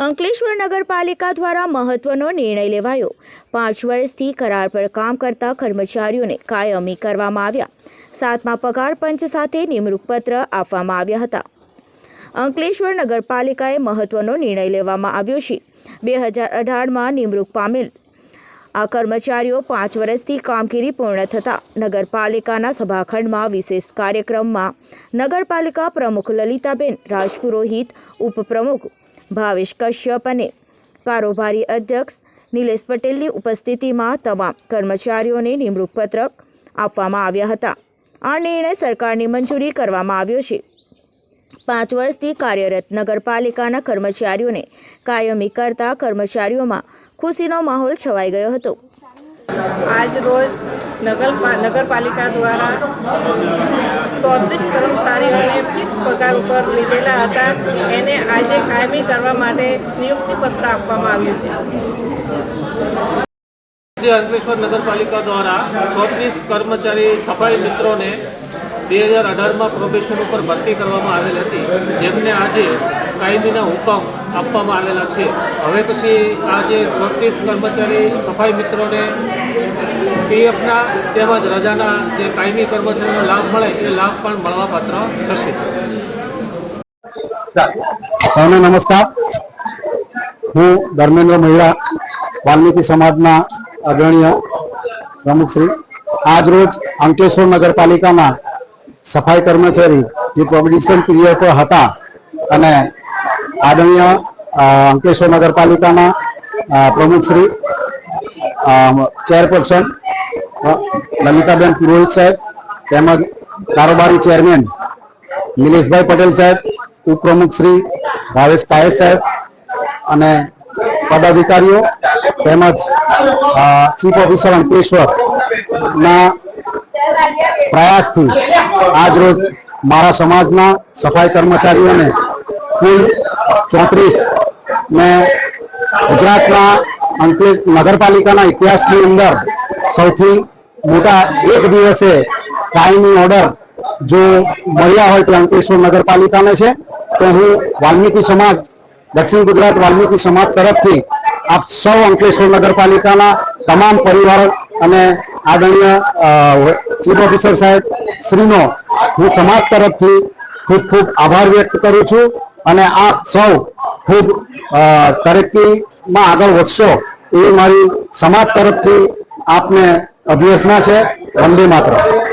અંકલેશ્વર નગરપાલિકા દ્વારા મહત્વનો નિર્ણય લેવાયો। 5 વર્ષથી કરાર પર કામ કરતા કર્મચારીઓને કાયમી કરવામાં આવ્યા। 7મા પગાર પંચ સાથે નિમણૂક પત્ર આપવામાં આવ્યા હતા। અંકલેશ્વર નગરપાલિકાએ મહત્વનો નિર્ણય લેવામાં આવ્યો છે। 2018માં નિમણૂક પામેલ આ કર્મચારીઓ 5 વર્ષથી કામગીરી પૂર્ણ થતાં નગરપાલિકાના સભાખંડમાં વિશેષ કાર્યક્રમમાં નગરપાલિકા પ્રમુખ લલિતાબેન રાજપુરોહિત, ઉપપ્રમુખ ભાવેશ કશ્યપ અને કારોબારી અધ્યક્ષ નિલેશ પટેલની ઉપસ્થિતિમાં તમામ કર્મચારીઓને નિમણૂક પત્રક આપવામાં આવ્યા હતા। આ નિર્ણય સરકારની મંજૂરી કરવામાં આવ્યો છે। 5 વર્ષથી કાર્યરત નગરપાલિકાના કર્મચારીઓને કાયમી કરતા કર્મચારીઓમાં ખુશીનો માહોલ છવાઈ ગયો હતો। आज रोज नगरपालिका द्वारा 34 कर्मचारीओने फिक्स पगार पर लीधेला हता एने आजे कायमी करवा माटे नियुक्ति पत्र आपवामां आव्युं छे। अंकलेश्वर नगरपालिका द्वारा 36 कर्मचारी सफाई मित्रों ने 2018 में प्रोबेशन पर भर्ती करवामां आवेल हती, जेमने आज कायमीना हुकम आपवामां आवेला छे। हवे पछी आज 36 कर्मचारी सफाई मित्रों ने पीएफना तेमज रजाना जे कायमी कर्मचारीनो लाभ मळे ए लाभ पण मळवापात्र थशे। सौने नमस्कार। हूँ धर्मेन्द्र महिला वाल्मीकि समाजना अग्रणीय प्रमुख श्री आज रोज अंकलेश्वर नगरपालिका में सफाई कर्मचारी जो प्रोबेशन पीरियड पर हता अने आदरणीय अंकलेश्वर नगरपालिका प्रमुख श्री चेरपर्सन ललिताबेन पुरोहित साहेब तेमज कारोबारी चेरमेन निलेश भाई पटेल साहेब, उपप्रमुख श्री भावेश कायस साहेब अने पदाधिकारीओ तेमज चीफ ऑफिसर अंकलेश्वर ना प्रयास थी आज रोज मारा समाजना सफाई कर्मचारीओ ने कुल 34 ने गुजरातना अंकलेश्वर नगरपालिका इतिहास की अंदर सौथी मोटा एक दिवसे कायमी ऑर्डर जो मळ्या होय ते अंकलेश्वर नगरपालिका ने छे। तो हूँ वाल्मीकि समाज दक्षिण गुजरात वाल्मीकि समाज तरफ थी आप सौ अंकलेश्वर नगरपालिका तमाम परिवार अने आदरणीय चीफ ऑफिसर साहेब श्रीनो हूँ समाज तरफ थी खूब खूब आभार व्यक्त करूँ छूं अने आप सौ खूब तरक्की में आगळ वधशो एवी मारी समाज तरफ थी आपने अभ्यर्थना है। वंदे मातरम।